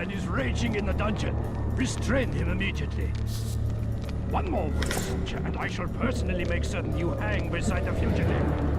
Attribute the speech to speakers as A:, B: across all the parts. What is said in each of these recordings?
A: and is raging in the dungeon. Restrain him immediately. One more word, and I shall personally make certain you hang beside the fugitive.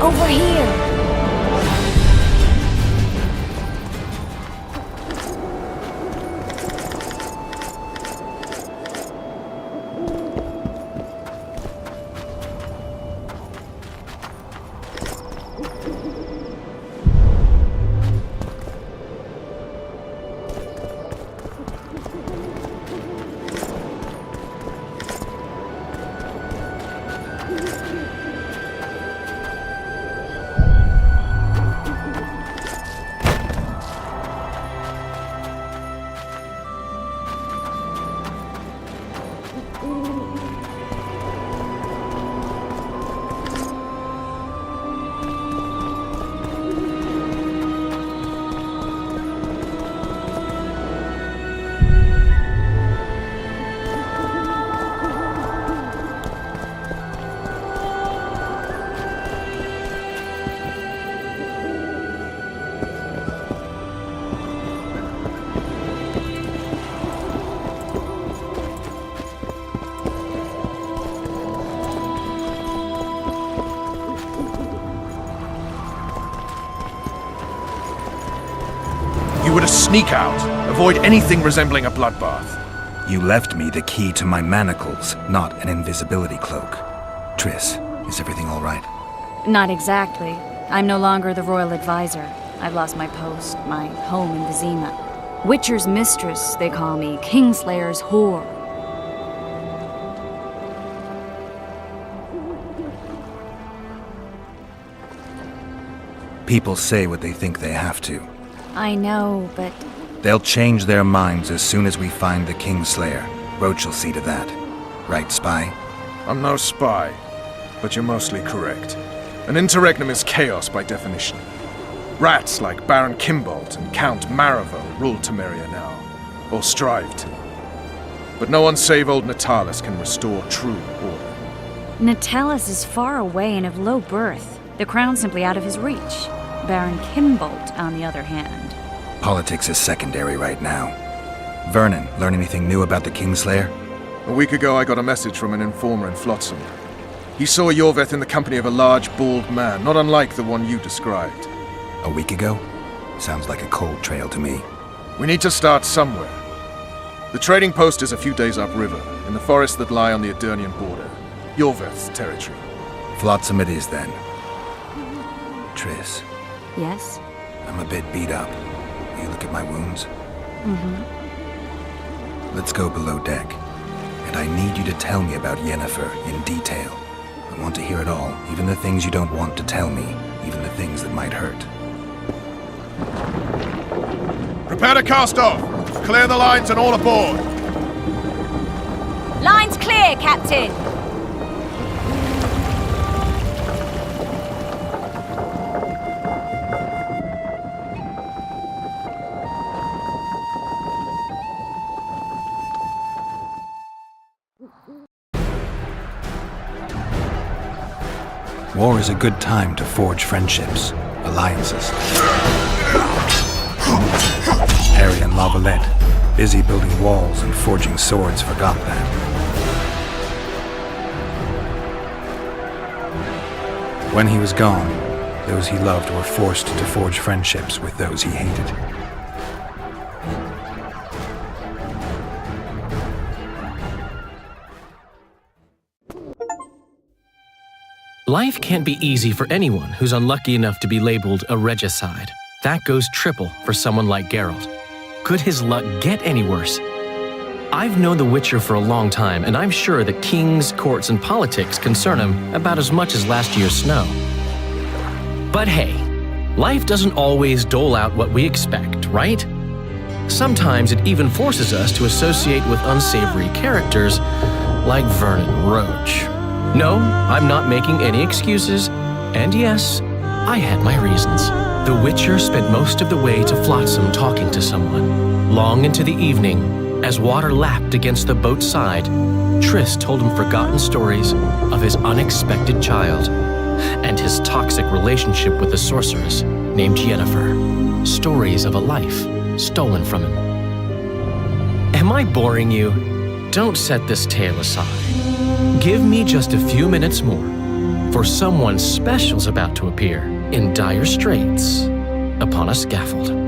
B: Over here!
C: You were to sneak out. Avoid anything resembling a bloodbath.
D: You left me the key to my manacles, not an invisibility cloak. Triss, is everything all right?
B: Not exactly. I'm no longer the royal advisor. I've lost my post, my home in Vizima. Witcher's mistress, they call me. Kingslayer's whore.
D: People say what they think they have to.
B: I know, but
D: They'll change their minds as soon as we find the Kingslayer. Roach will see to that. Right, Spy?
C: I'm no spy, but you're mostly correct. An interregnum is chaos by definition. Rats like Baron Kimbolt and Count Maravel rule Temeria now, or strive to. But no one save old Natalis can restore true order.
B: Natalis is far away and of low birth. The crown's simply out of his reach. Baron Kimbolt, on the other hand.
D: Politics is secondary right now. Vernon, learn anything new about the Kingslayer?
C: A week ago I got a message from an informer in Flotsam. He saw Yorveth in the company of a large, bald man, not unlike the one you described.
D: A week ago? Sounds like a cold trail to me.
C: We need to start somewhere. The trading post is a few days upriver, in the forests that lie on the Aedirnian border. Yorveth's territory.
D: Flotsam it is, then. Triss,
B: Yes?
D: I'm a bit beat up. You look at my wounds? Let's go below deck. And I need you to tell me about Yennefer in detail. I want to hear it all, even the things you don't want to tell me, even the things that might hurt.
C: Prepare to cast off! Clear the lines and all aboard!
B: Line's clear, Captain!
D: War is a good time to forge friendships, alliances. Harry and Lavalette, busy building walls and forging swords, forgot that. When he was gone, those he loved were forced to forge friendships with those he hated.
E: Life can't be easy for anyone who's unlucky enough to be labeled a regicide. That goes triple for someone like Geralt. Could his luck get any worse? I've known The Witcher for a long time, and I'm sure that kings, courts, and politics concern him about as much as last year's snow. But hey, life doesn't always dole out what we expect, right? Sometimes it even forces us to associate with unsavory characters like Vernon Roach. No, I'm not making any excuses, and yes, I had my reasons. The Witcher spent most of the way to Flotsam talking to someone. Long into the evening, as water lapped against the boat's side, Triss told him forgotten stories of his unexpected child and his toxic relationship with a sorceress named Yennefer. Stories of a life stolen from him. Am I boring you? Don't set this tale aside. Give me just a few minutes more, for someone special's about to appear in dire straits upon a scaffold.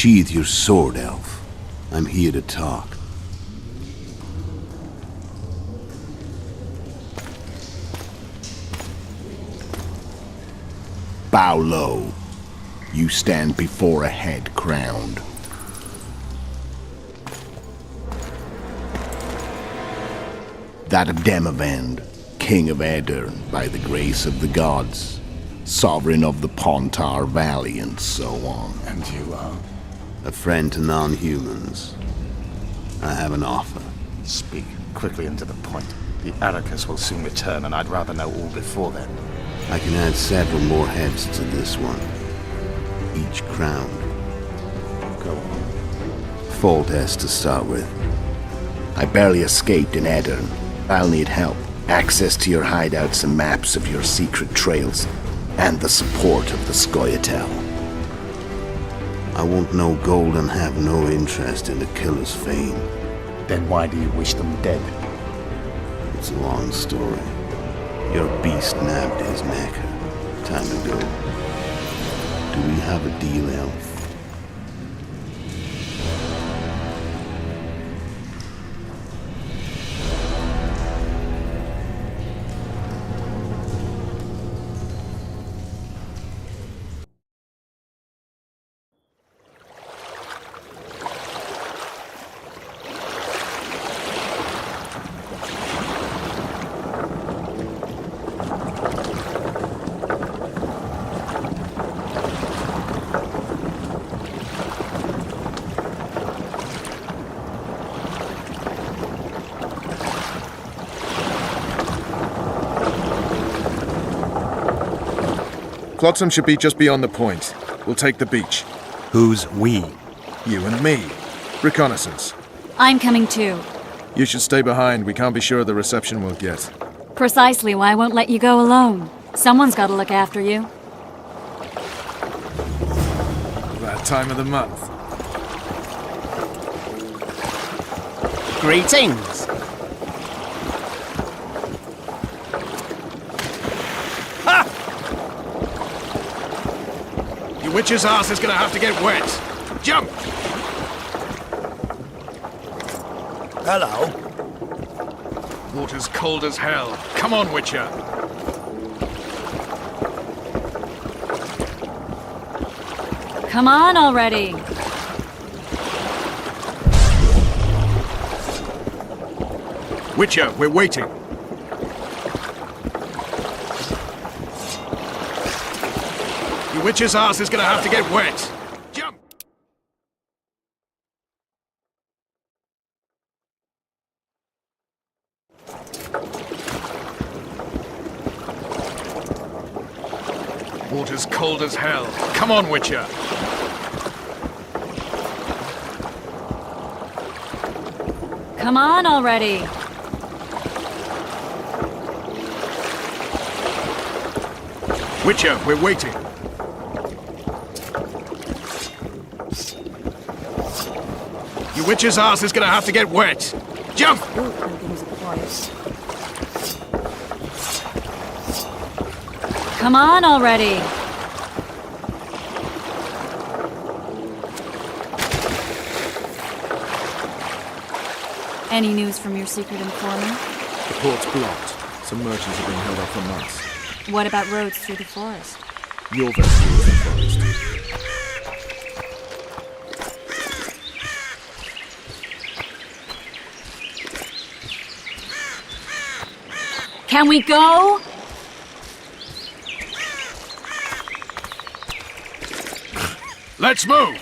F: Sheathe your sword, elf. I'm here to talk. Bow low. You stand before a head crowned. That of Demavend, king of Aedirn by the grace of the gods, sovereign of the Pontar Valley, and so on.
D: And you are?
F: A friend to non-humans. I have an offer.
G: Speak quickly and to the point. The Arrakis will soon return, and I'd rather know all before then.
F: I can add several more heads to this one. Each crowned.
G: Go on.
F: Foltest to start with. I barely escaped in Aedirn. I'll need help. Access to your hideouts and maps of your secret trails. And the support of the Scoia'tael. I want no gold and have no interest in the killer's fame.
G: Then why do you wish them dead?
F: It's a long story. Your beast nabbed his neck. Time to go. Do we have a deal, elf?
C: Flotsam should be just beyond the point. We'll take the beach.
D: Who's we?
C: You and me. Reconnaissance.
B: I'm coming too.
C: You should stay behind. We can't be sure of the reception we'll get.
B: Precisely why I won't let you go alone. Someone's got to look after you.
C: That time of the month.
H: Greetings.
C: Your witch's ass is gonna have to get wet. Jump!
H: Hello.
C: Water's cold as hell. Come on, Witcher.
B: Come on already.
C: Witcher, we're waiting. Your witch's ass is gonna have to get wet. Jump! Water's cold as hell. Come on, Witcher.
B: Come on already.
C: Witcher, we're waiting. Your witch's ass is gonna have to get wet. Jump!
B: Come on already. Any news from your secret informant?
C: The port's blocked. Some merchants have been held up for months.
B: What about roads through the forest?
C: Your vessel is the forest.
B: Can we go?
C: Let's move!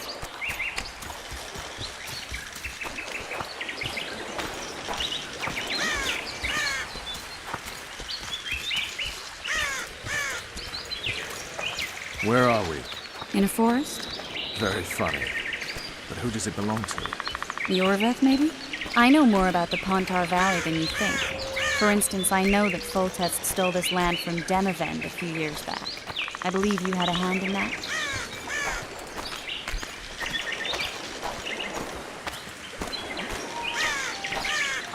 C: Where are we?
B: In a forest?
C: Very funny. But who does it belong to?
B: The Orveth, maybe? I know more about the Pontar Valley than you think. For instance, I know that Foltest stole this land from Demavend a few years back. I believe you had a hand in that.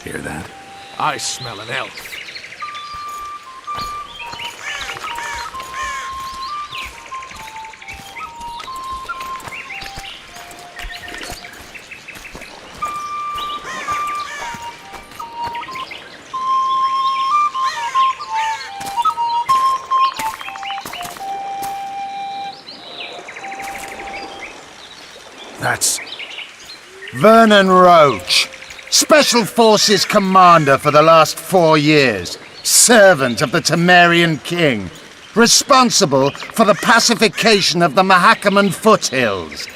D: Hear that?
C: I smell an elf. rats?
I: Vernon Roach, Special Forces Commander for the last 4 years, servant of the Temerian King, responsible for the pacification of the Mahakaman foothills,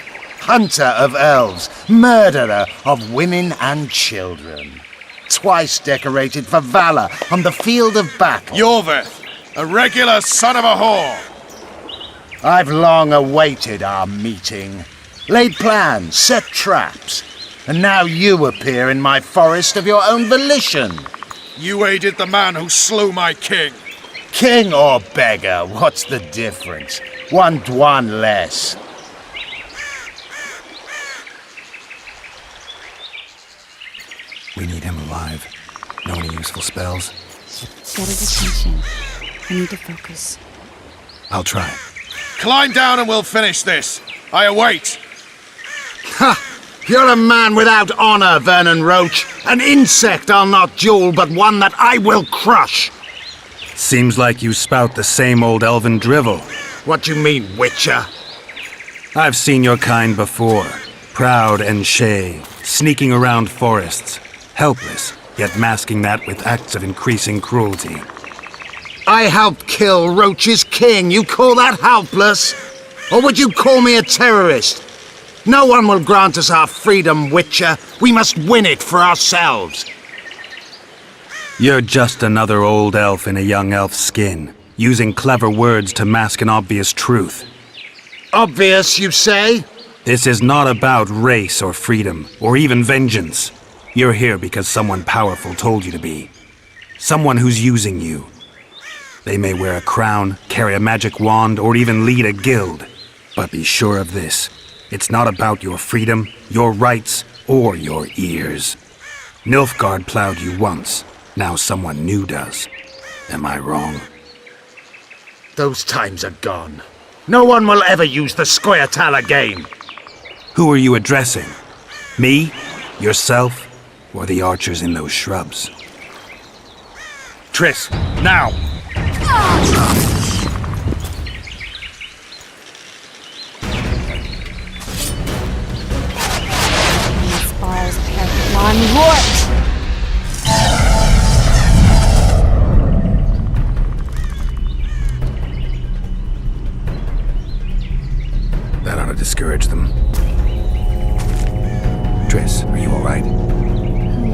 I: hunter of elves, murderer of women and children. Twice decorated for valor on the field of battle.
C: Yorveth, a regular son of a whore.
I: I've long awaited our meeting. Laid plans, set traps, and now you appear in my forest of your own volition.
C: You aided the man who slew my king.
I: King or beggar, what's the difference? One Dwan less.
D: We need him alive. Know any useful spells?
B: Get his attention. I need to focus.
D: I'll try.
C: Climb down and we'll finish this. I await.
I: Ha! You're a man without honor, Vernon Roach. An insect I'll not duel, but one that I will crush.
D: Seems like you spout the same old elven drivel.
I: What do you mean, Witcher?
D: I've seen your kind before. Proud and shay, sneaking around forests. Helpless, yet masking that with acts of increasing cruelty.
I: I helped kill Roach's king. You call that helpless? Or would you call me a terrorist? No one will grant us our freedom, Witcher. We must win it for ourselves.
D: You're just another old elf in a young elf's skin, using clever words to mask an obvious truth.
I: Obvious, you say?
D: This is not about race or freedom, or even vengeance. You're here because someone powerful told you to be. Someone who's using you. They may wear a crown, carry a magic wand, or even lead a guild. But be sure of this. It's not about your freedom, your rights, or your ears. Nilfgaard plowed you once. Now someone new does. Am I wrong?
I: Those times are gone. No one will ever use the Scoia'tael again.
D: Who are you addressing? Me? Yourself? Or the archers in those shrubs?
C: Triss, now!
B: These balls have one root!
D: That ought to discourage them. Triss, are you all right?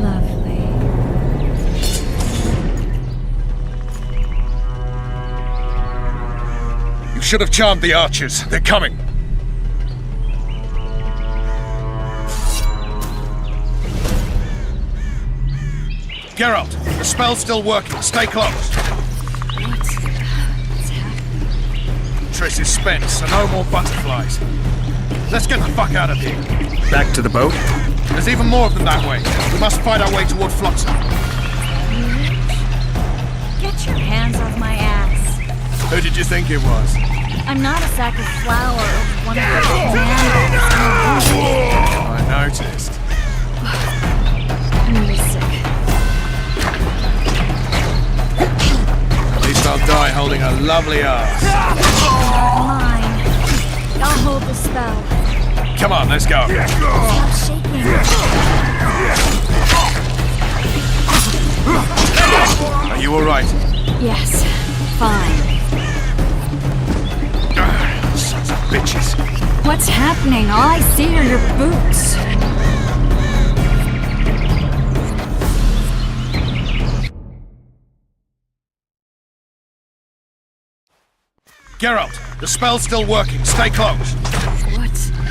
B: Lovely.
C: You should have charmed the archers. They're coming. Geralt, the spell's still working. Stay close.
B: What's happening?
C: Triss is spent, so no more butterflies. Let's get the fuck out of here.
D: Back to the boat?
C: There's even more of them that way. We must fight our way toward Flotsam.
B: Get your hands off my ass.
C: Who did you think it was?
B: I'm not a sack of flour or one of your commandos.
C: I noticed.
B: I'm really sick.
C: At least I'll die holding a lovely ass.
B: Mine. I'll hold the spell.
C: Come on, let's go.
B: Stop shaking.
C: Are you alright?
B: Yes. Fine.
C: Sons of bitches.
B: What's happening? All I see are your boots.
C: Geralt, the spell's still working. Stay close.
B: What's happening?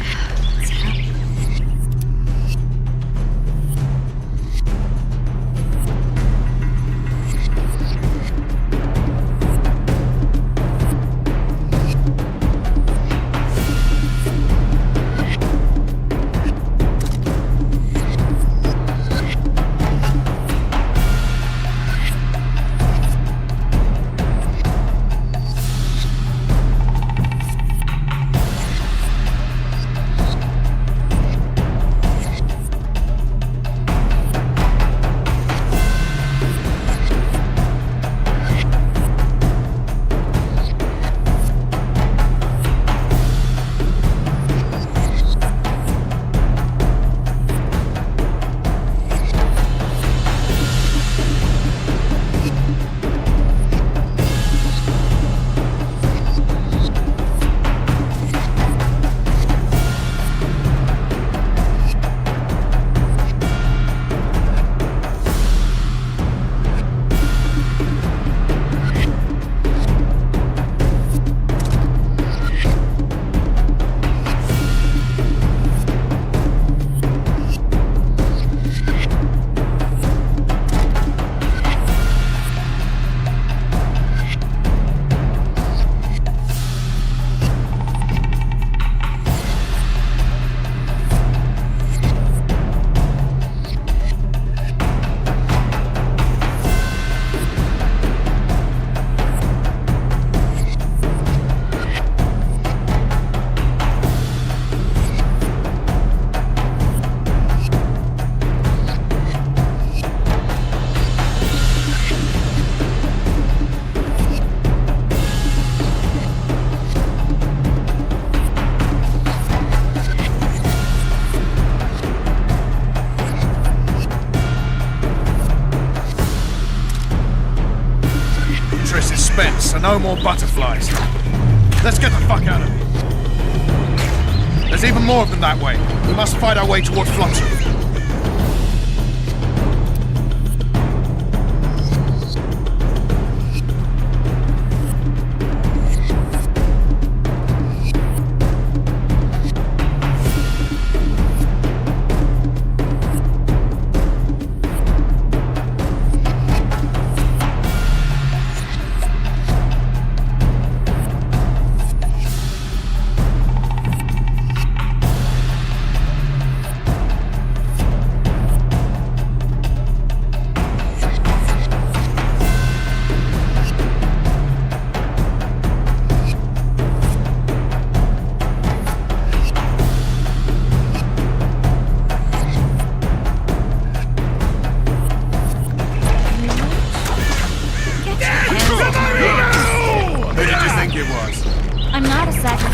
C: so no more butterflies. Let's get the fuck out of here. There's even more of them that way. We must fight our way toward Flotsam. Who did you think it was?
B: I'm not a second.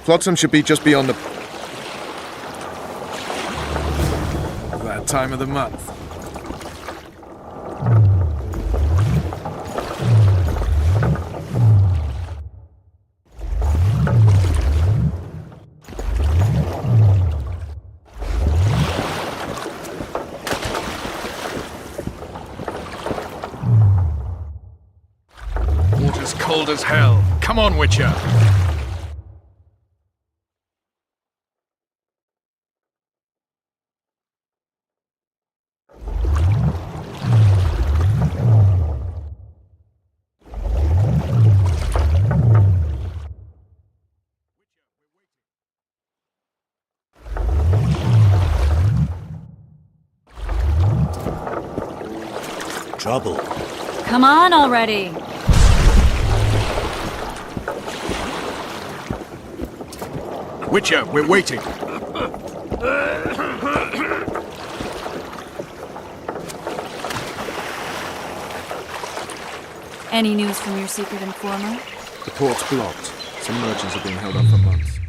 C: Flotsam should be just beyond the... that time of the month. Water's cold as hell. Come on, Witcher.
H: Trouble.
B: Come on already.
C: Witcher, we're waiting.
B: Any news from your secret informer?
C: The port's blocked. Some merchants have been held up for months.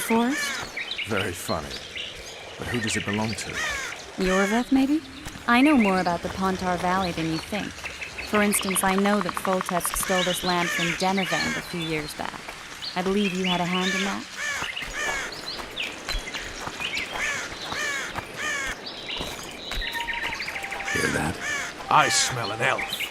B: forest?
C: Very funny. But who does it belong to?
B: Yorveth, maybe? I know more about the Pontar Valley than you think. For instance, I know that Foltest stole this land from Demavend a few years back. I believe you had a hand in that?
D: Hear that?
C: I smell an elf.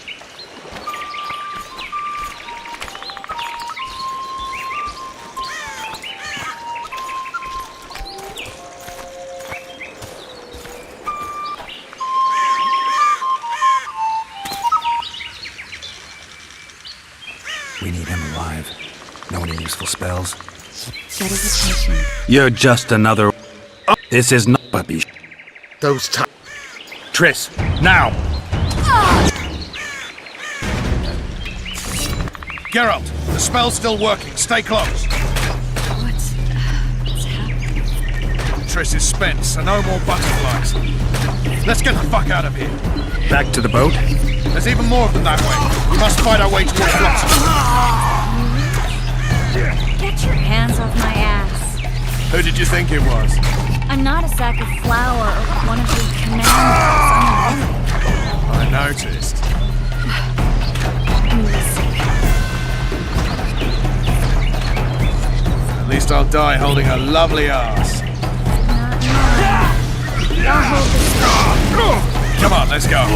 D: We need him alive. Know any useful spells?
B: Get his attention.
D: You're just another... This is not puppy.
I: Those
C: Triss, now! Geralt, the spell's still working. Stay close.
B: What's happening?
C: Triss is spent, so no more butterflies. Let's get the fuck out of here.
D: Back to the boat?
C: There's even more of them that way. We must fight our way towards Blossom.
B: Get your hands off my ass.
C: Who did you think it was?
B: I'm not a sack of flour or one of your commanders. I'm a woman.
C: I noticed. At least I'll die holding a lovely ass.
B: I'll hold this.
C: Come on, let's go.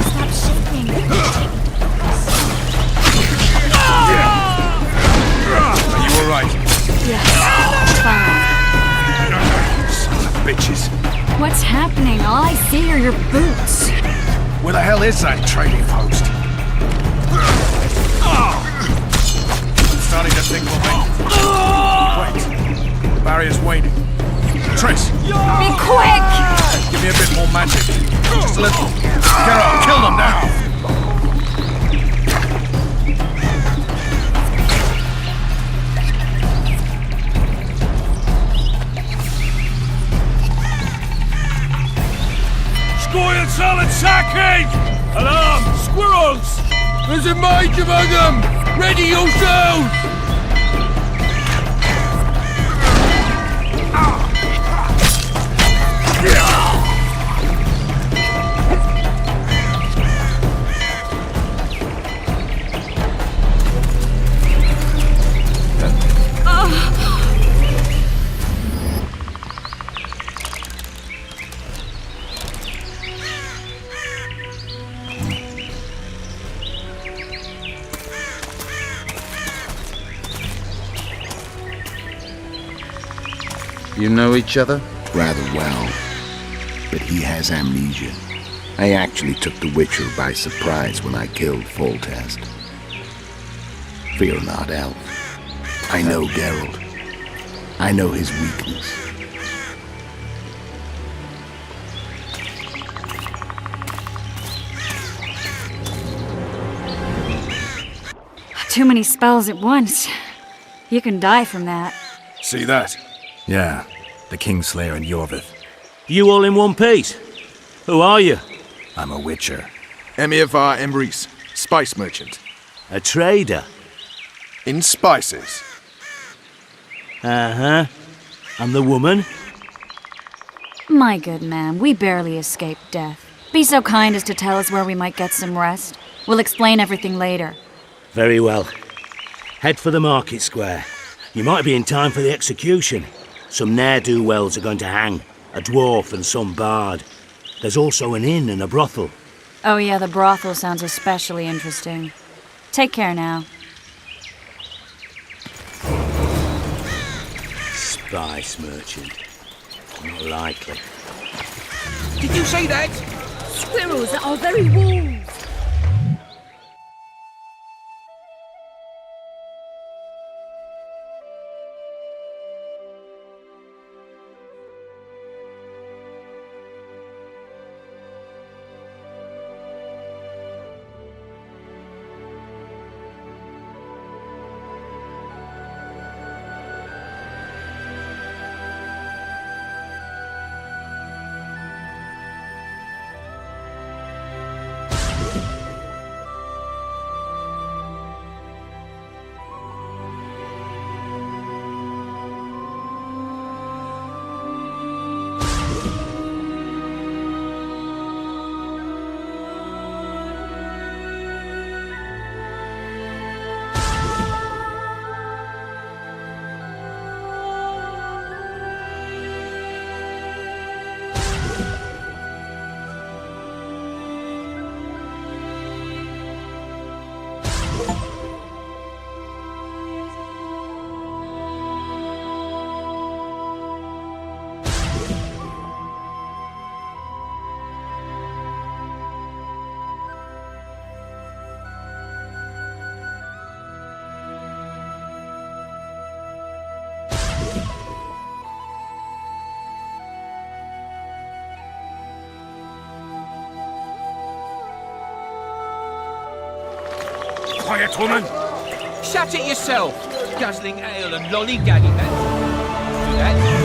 B: Stop shaking.
C: Are you alright?
B: Yes, fine.
C: Sons of bitches.
B: What's happening? All I see are your boots.
C: Where the hell is that trading post? I'm starting to think we'll make... Wait. The barrier's waning. Triss!
B: Be quick!
C: Give me a bit more magic. Just a little. Geralt, kill them now!
A: Scoil solid sacking! Alarm! Squirrels! There's a mage among them! Ready yourselves!
I: You know each other?
F: Rather well. But he has amnesia. I actually took the Witcher by surprise when I killed Foltest. Fear not, Elf. I know Geralt. I know his weakness.
B: Too many spells at once. You can die from that.
C: See that?
D: Yeah, the Kingslayer and Yorveth.
H: You all in one piece? Who are you?
D: I'm a witcher.
C: Emir var Emrys, spice merchant.
H: A trader?
C: In spices.
H: Uh-huh. And the woman?
B: My good man, we barely escaped death. Be so kind as to tell us where we might get some rest. We'll explain everything later.
H: Very well. Head for the market square. You might be in time for the execution. Some ne'er-do-wells are going to hang. A dwarf and some bard. There's also an inn and a brothel.
B: Oh yeah, the brothel sounds especially interesting. Take care now.
H: Spice merchant. Not likely.
A: Did you say that?
B: Squirrels are very wolves.
A: quiet, woman!
J: Shut it yourself! Guzzling ale and lollygagging that.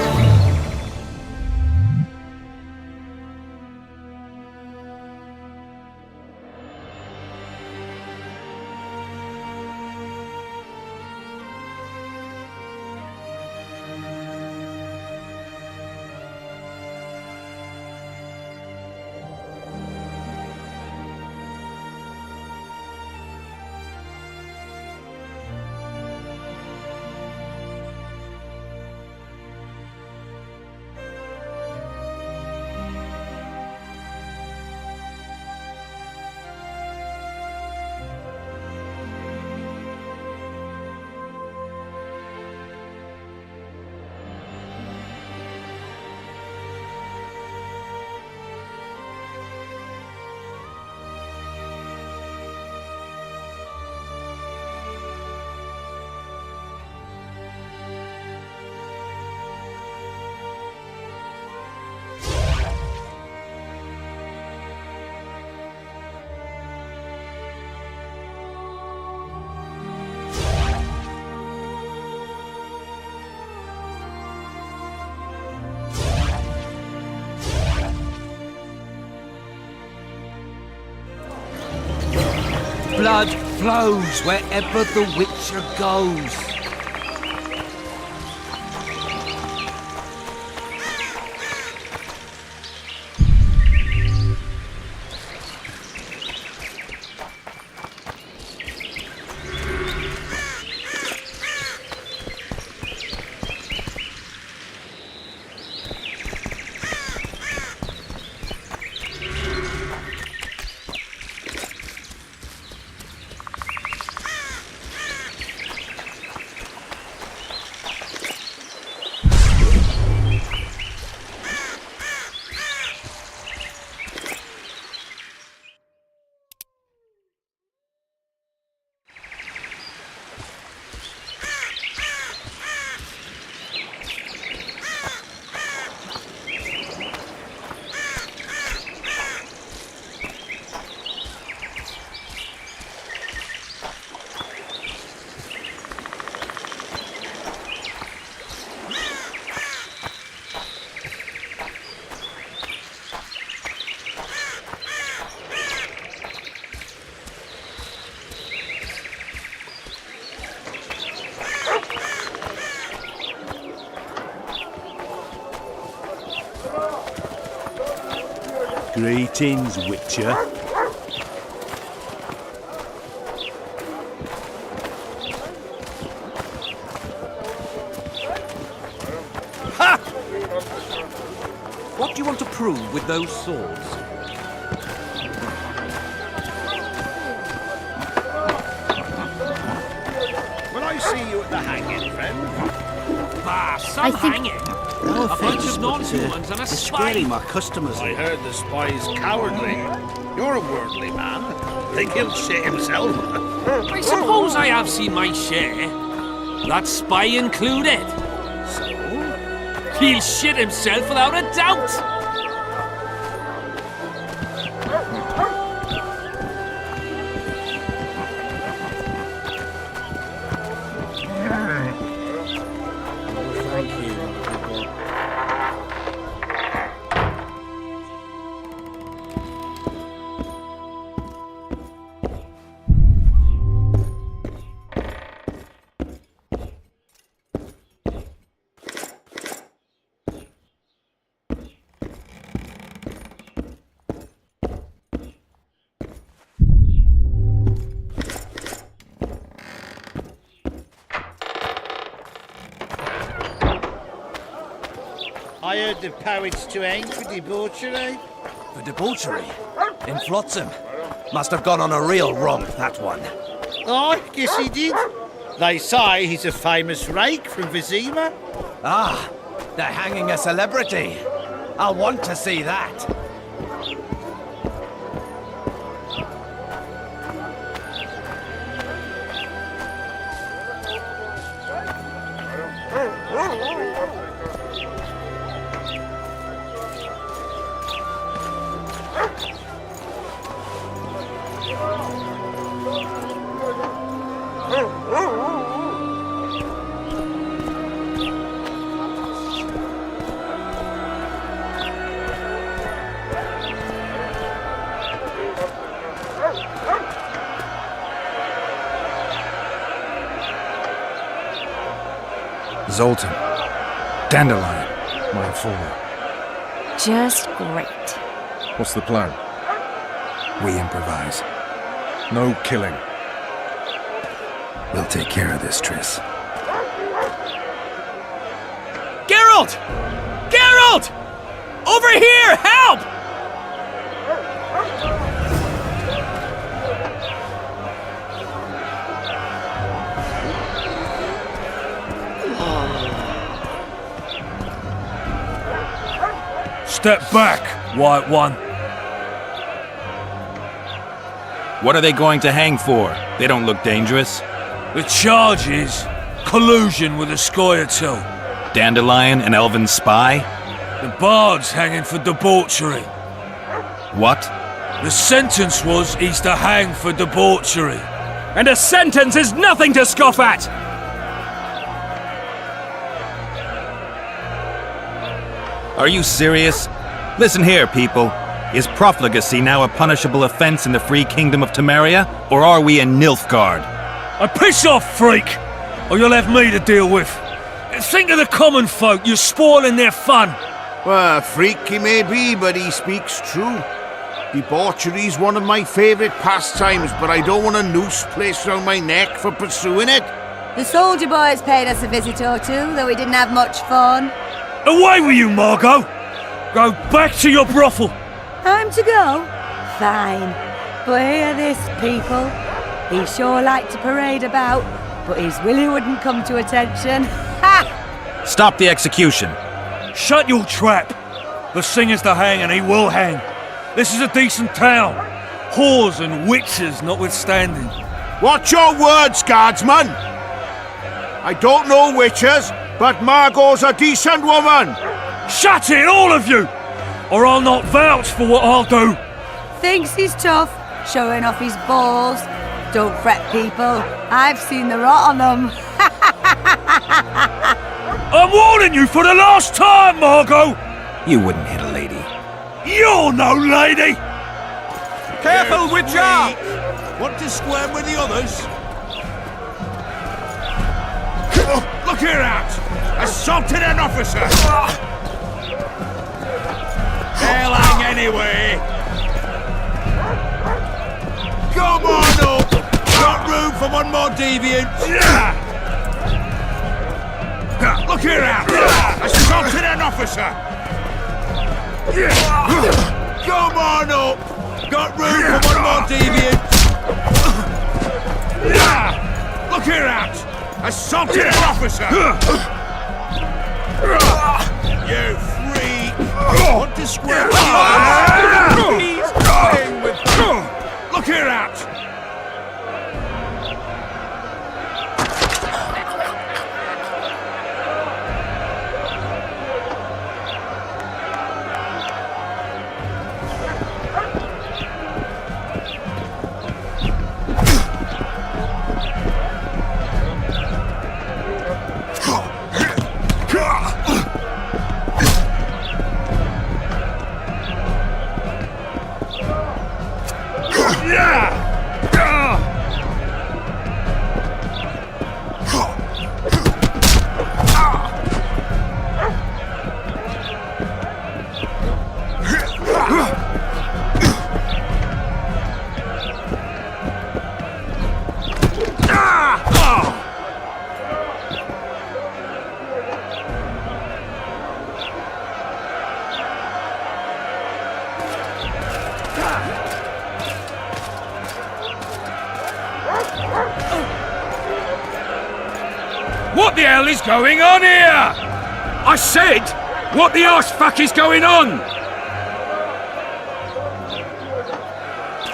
J: Blood flows wherever the Witcher goes.
H: Greetings, Witcher.
J: Ha! What do you want to prove with those swords?
A: Will I see you at the hanging, friend?
J: Ah, some
B: I think-
J: hanging.
H: No
J: A bunch
H: offense,
J: of
H: but
J: non-humans and a
H: it's
J: spy.
H: scaring my customers.
A: I heard the spy's cowardly. You're a worldly man. Think he'll shit himself.
J: I suppose I have seen my share. That spy included. So? He'll shit himself without a doubt.
K: I heard the poets to hang for debauchery.
J: For debauchery? In Flotsam? Must have gone on a real romp, that one.
K: I guess he did. They say he's a famous rake from Vizima.
J: Ah, they're hanging a celebrity. I'll want to see that.
D: Zoltan. Dandelion, my informer.
B: Just great.
C: What's the plan?
D: We improvise.
C: No killing.
D: We'll take care of this, Triss.
J: Geralt! Geralt! Over here! Help!
A: Step back, White One.
D: What are they going to hang for? They don't look dangerous.
J: The charge is collusion with the Scoia'tael.
D: Dandelion, an elven spy?
J: The bard's hanging for debauchery.
D: What?
J: The sentence was he's to hang for debauchery.
A: And a sentence is nothing to scoff at!
D: Are you serious? Listen here, people. Is profligacy now a punishable offense in the free kingdom of Temeria, or are we in Nilfgaard?
J: Piss off, freak! Or you'll have me to deal with. Think of the common folk, you're spoiling their fun.
K: Well, a freak he may be, but he speaks true. Debauchery's one of my favourite pastimes, but I don't want a noose placed round my neck for pursuing it.
L: The soldier boys paid us a visit or two, though we didn't have much fun.
J: Away with you, Margot! Go back to your brothel!
L: Time to go? Fine. But hear this, people. He sure liked to parade about, but his Willie wouldn't come to attention. Ha!
D: Stop the execution.
J: Shut your trap! The singer's to hang, and he will hang. This is a decent town. Whores and witches notwithstanding.
K: Watch your words, guardsman! I don't know witches, but Margot's a decent woman!
J: Shut it, all of you! Or I'll not vouch for what I'll do!
L: Thinks he's tough, showing off his balls. Don't fret, people. I've seen the rot on them.
J: I'm warning you for the last time, Margot!
D: You wouldn't hit a lady.
J: You're no lady!
K: Careful, Witcher! Want to squirm with the others? Look here out! Assaulted an officer! They'll hang anyway! Come on up! Got room for one more deviant! Look here out! Assaulted an officer! Come on up! Got room for one more deviant! Look here out! Assaulted an officer! You freak! Want to square with the others? He's playing with you! Look here out!
A: What the hell is going on here? I said, what the arse fuck is going on?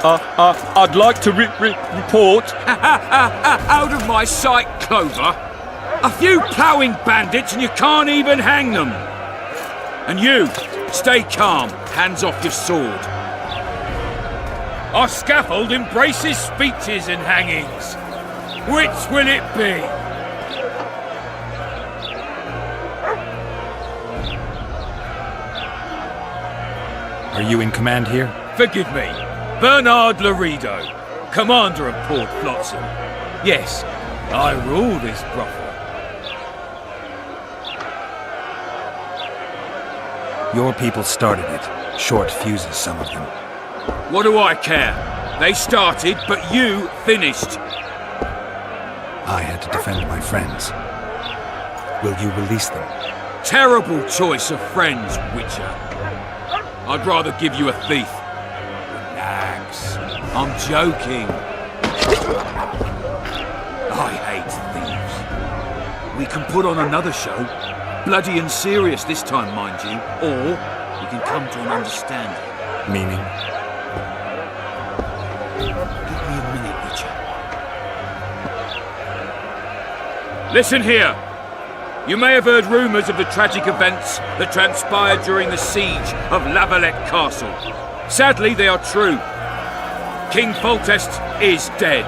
A: I'd like to report. Out of my sight, Clover. A few ploughing bandits and you can't even hang them. And you, stay calm, hands off your sword. Our scaffold embraces speeches and hangings. Which will it be?
D: Are you in command here?
A: Forgive me. Bernard Laredo, commander of Port Flotsam. Yes, I rule this brothel.
D: Your people started it. Short fuses, some of them.
A: What do I care? They started, but you finished.
D: I had to defend my friends. Will you release them?
A: Terrible choice of friends, Witcher. I'd rather give you a thief. Relax. I'm joking. I hate thieves. We can put on another show. Bloody and serious this time, mind you. Or we can come to an understanding.
D: Meaning?
A: Give me a minute, Witcher. Listen here. You may have heard rumours of the tragic events that transpired during the siege of Lavalette Castle. Sadly, they are true. King Foltest is dead.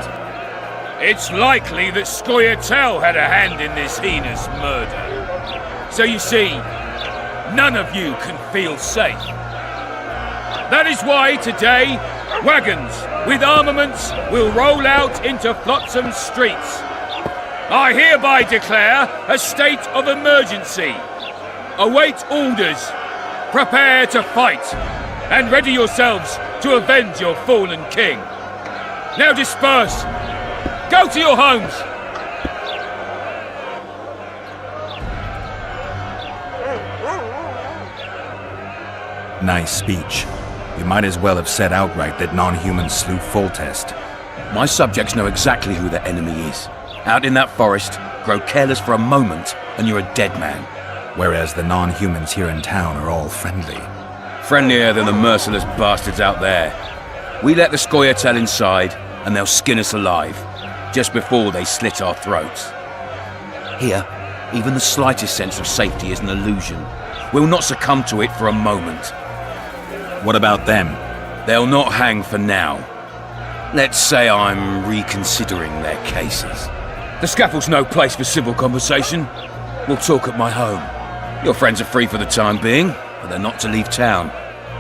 A: It's likely that Scoia'tael had a hand in this heinous murder. So you see, none of you can feel safe. That is why today, wagons with armaments will roll out into Flotsam streets. I hereby declare a state of emergency. Await orders. Prepare to fight. And ready yourselves to avenge your fallen king. Now disperse. Go to your homes.
D: Nice speech. You might as well have said outright that non-humans slew Foltest.
A: My subjects know exactly who their enemy is. Out in that forest, grow careless for a moment, and you're a dead man.
D: Whereas the non-humans here in town are all friendly.
A: Friendlier than the merciless bastards out there. We let the Scoia'tael inside, and they'll skin us alive, just before they slit our throats. Here, even the slightest sense of safety is an illusion. We'll not succumb to it for a moment.
D: What about them?
A: They'll not hang for now. Let's say I'm reconsidering their cases. The scaffold's no place for civil conversation. We'll talk at my home. Your friends are free for the time being, but they're not to leave town.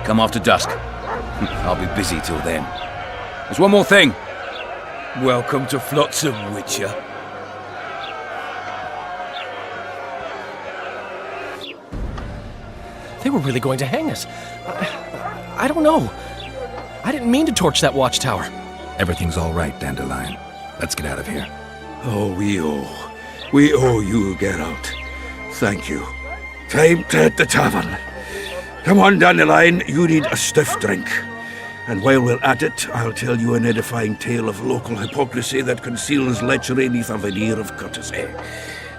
A: Come after dusk. I'll be busy till then. There's one more thing. Welcome to Flotsam, Witcher.
E: They were really going to hang us. I don't know. I didn't mean to torch that watchtower.
D: Everything's all right, Dandelion. Let's get out of here.
M: Oh, we owe you, Geralt. Thank you. Time to hit the tavern. Come on, Dandelion, you need a stiff drink. And while we're at it, I'll tell you an edifying tale of local hypocrisy that conceals lechery neath a veneer of courtesy.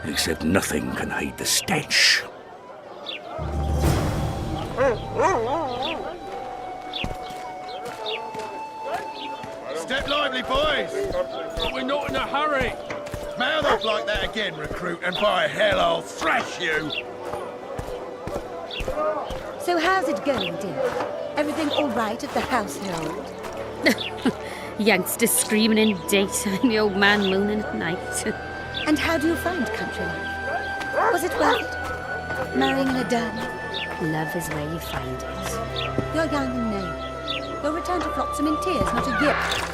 M: Except nothing can hide the stench.
K: Step lively, boys!
J: But we're not in a hurry.
K: Mouth off like that again, recruit, and by hell, I'll thrash you!
L: So how's it going, dear? Everything all right at the household?
B: Youngsters screaming in daytime, the old man mooning at night.
L: And how do you find country life? Was it worth it? Marrying in a den?
B: Love is where you find it.
L: You're young and naive. You'll return to Flotsam in tears, not a gift.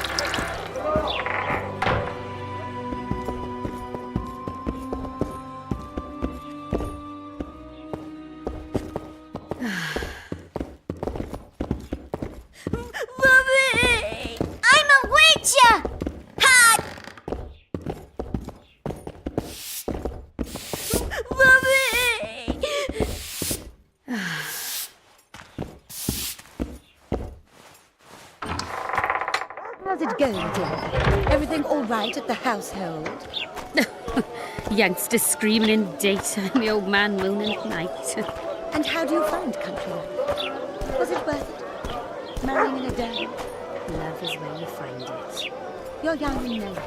N: Bobby! I'm a witcher! Ha! Bobby!
L: How's it going, dear? Everything all right at the household?
B: Youngsters screaming in daytime, the old man mooning at night.
L: And how do you find country life? Was it worth it? Marrying in a den?
B: Love is where you find it.
L: You're young and naive.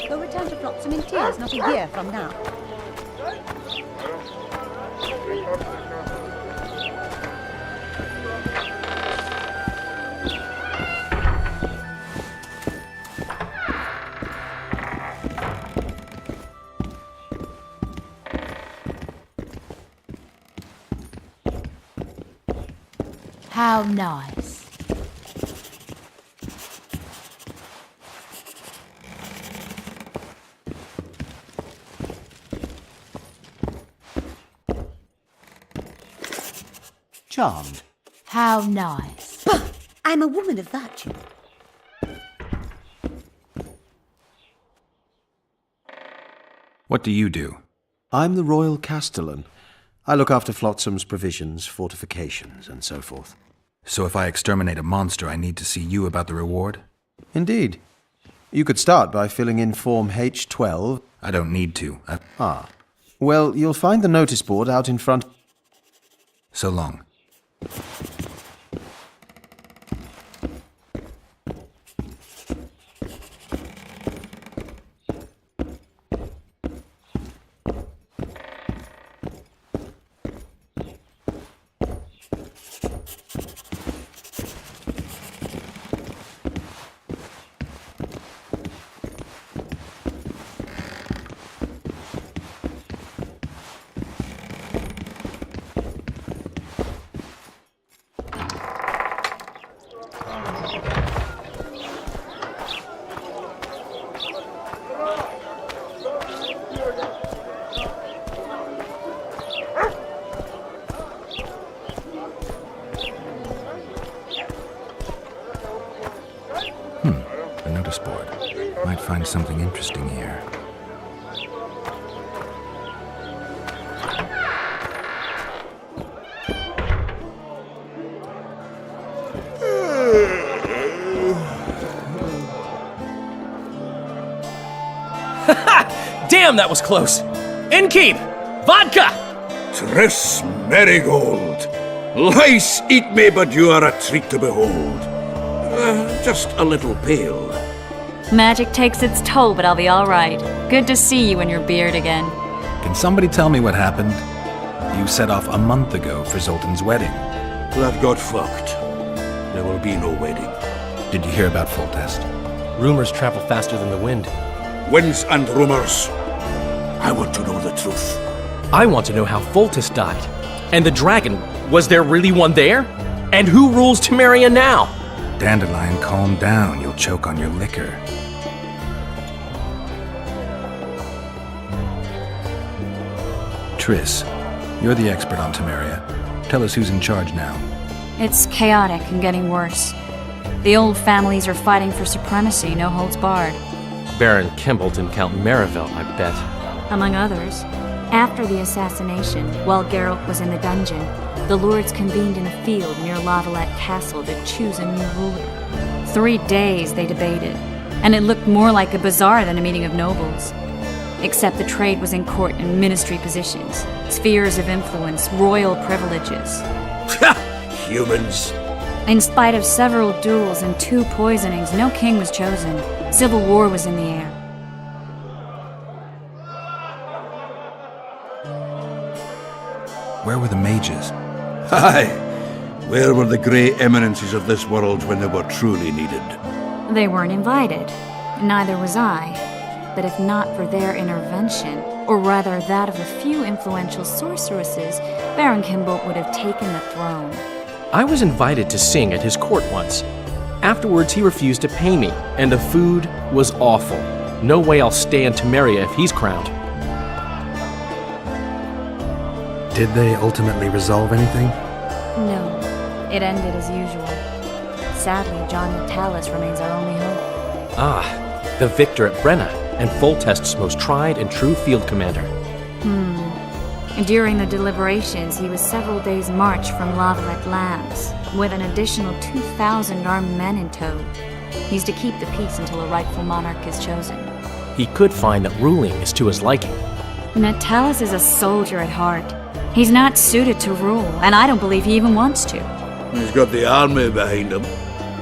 L: You'll return to Flotsam in tears, not a year from now.
N: How nice.
H: Charmed.
N: How nice.
L: I'm a woman of virtue.
D: What do you do?
O: I'm the Royal Castellan. I look after Flotsam's provisions, fortifications, and so forth.
D: So if I exterminate a monster, I need to see you about the reward?
O: Indeed. You could start by filling in Form H12.
D: I don't need to.
O: Well, you'll find the notice board out in front.
D: So long. The notice board. Might find something interesting here.
E: Damn, that was close! Innkeep! Vodka!
M: Triss Marigold. Lice eat me, but you are a treat to behold. Just a little pale.
B: Magic takes its toll, but I'll be all right. Good to see you and your beard again.
D: Can somebody tell me what happened? You set off a month ago for Zoltan's wedding.
M: That got fucked. There will be no wedding.
D: Did you hear about Foltest?
E: Rumors travel faster than the wind.
M: Winds and rumors. I want to know the truth.
E: I want to know how Foltest died. And the dragon, was there really one there? And who rules Temeria now?
D: Dandelion, calm down. You'll choke on your liquor. Triss, you're the expert on Temeria. Tell us who's in charge now.
B: It's chaotic and getting worse. The old families are fighting for supremacy, no holds barred.
E: Baron Kimbolt and Count Marivel, I bet.
B: Among others. After the assassination, while Geralt was in the dungeon, the lords convened in a field near Lavalette Castle to choose a new ruler. 3 days they debated, and it looked more like a bazaar than a meeting of nobles. Except the trade was in court and ministry positions, spheres of influence, royal privileges.
M: Humans.
B: In spite of several duels and 2 poisonings, no king was chosen. Civil war was in the air.
D: Where were the mages?
M: Aye. Where were the grey eminences of this world when they were truly needed?
B: They weren't invited. Neither was I. But if not for their intervention, or rather that of a few influential sorceresses, Baron Kimbolt would have taken the throne.
E: I was invited to sing at his court once. Afterwards, he refused to pay me, and the food was awful. No way I'll stay in Temeria if he's crowned.
D: Did they ultimately resolve anything?
B: No. It ended as usual. Sadly, John Natalis remains our only hope.
E: Ah, the victor at Brenna, and Foltest's most tried and true field commander.
B: During the deliberations, he was several days' march from Lavalette lands, with an additional 2,000 armed men in tow. He's to keep the peace until a rightful monarch is chosen.
E: He could find that ruling is to his liking.
B: Natalis is a soldier at heart. He's not suited to rule, and I don't believe he even wants to.
M: He's got the army behind him.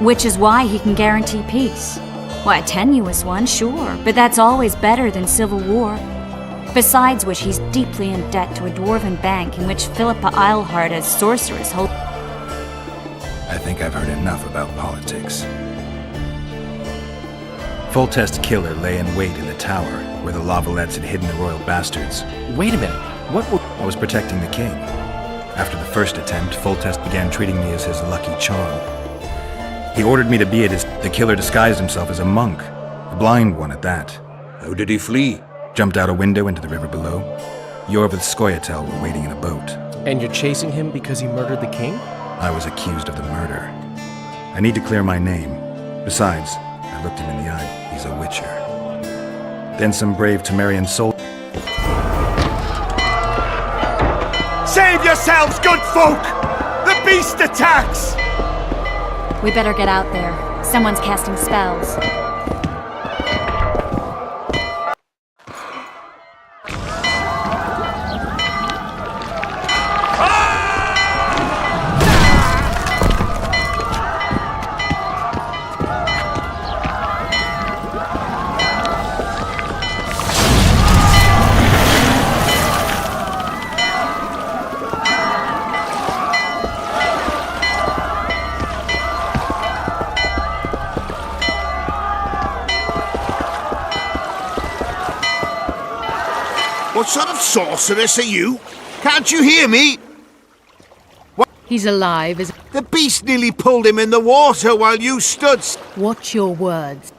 B: Which is why he can guarantee peace. Why, a tenuous one, sure, but that's always better than civil war. Besides which, he's deeply in debt to a dwarven bank in which Philippa Eilhart as sorceress holds.
D: I think I've heard enough about politics. Foltest's killer lay in wait in the tower, where the Lavalettes had hidden the royal bastards.
E: Wait a minute, what were...
D: I was protecting the king. After the first attempt, Foltest began treating me as his lucky charm. He ordered me to be at his... The killer disguised himself as a monk, a blind one at that.
M: How did he flee?
D: Jumped out a window into the river below. Yorvith Scoia'tael were waiting in a boat.
E: And you're chasing him because he murdered the king?
D: I was accused of the murder. I need to clear my name. Besides, I looked him in the eye. He's a witcher. Then some brave Temerian soldiers.
K: Save yourselves, good folk! The beast attacks!
B: We better get out there. Someone's casting spells.
K: What sort of sorceress are you? Can't you hear me? What?
N: He's alive, is...
K: The beast nearly pulled him in the water while you stood...
N: Watch your words.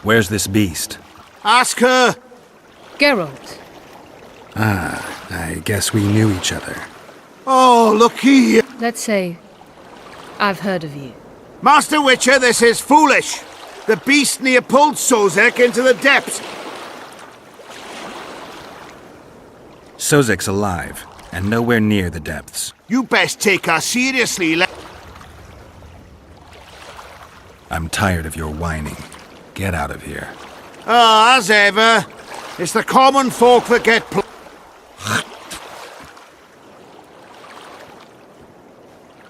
D: Where's this beast?
K: Ask her.
N: Geralt.
D: Ah, I guess we knew each other.
K: Oh, look here.
N: Let's say I've heard of you.
K: Master Witcher, this is foolish. The beast near pulled Sozek into the depths.
D: Sozek's alive, and nowhere near the depths.
K: You best take her seriously.
D: I'm tired of your whining. Get out of here.
K: Ah, as ever. It's the common folk that get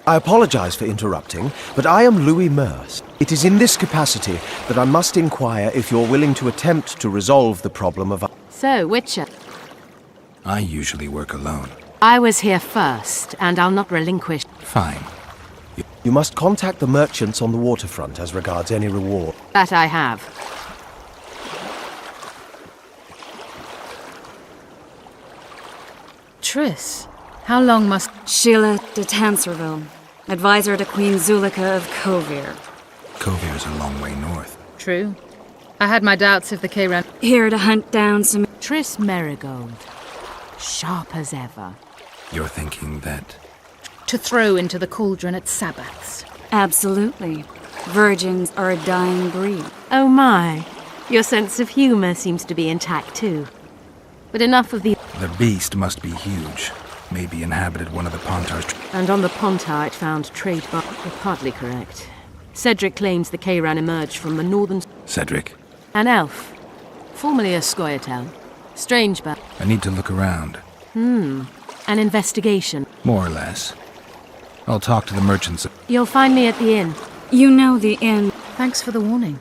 O: I apologize for interrupting, but I am Louis Merce. It is in this capacity that I must inquire if you're willing to attempt to resolve the problem of...
P: So, Witcher,
D: I usually work alone.
P: I was here first, and I'll not relinquish.
D: Fine.
O: You must contact the merchants on the waterfront as regards any reward.
P: That I have.
N: Triss, how long must...
B: Sheila de Tanserville, advisor to Queen Zulika of Kovir.
D: Kovir's a long way north.
N: True. I had my doubts if the Kayran...
B: Here to hunt down some...
P: Triss Merigold. Sharp as ever.
D: You're thinking that...
N: To throw into the cauldron at Sabbaths.
B: Absolutely. Virgins are a dying breed.
P: Oh my. Your sense of humor seems to be intact too. But enough of the...
D: The beast must be huge. Maybe inhabited one of the Pontar's...
P: And on the Pontar it found trade bar... You're partly correct. Cedric claims the Kayran emerged from the northern...
D: Cedric?
P: An elf. Formerly a Scoia'tael. Strange, but...
D: I need to look around.
P: An investigation.
D: More or less. I'll talk to the merchants.
P: You'll find me at the inn.
B: You know the inn.
N: Thanks for the warning.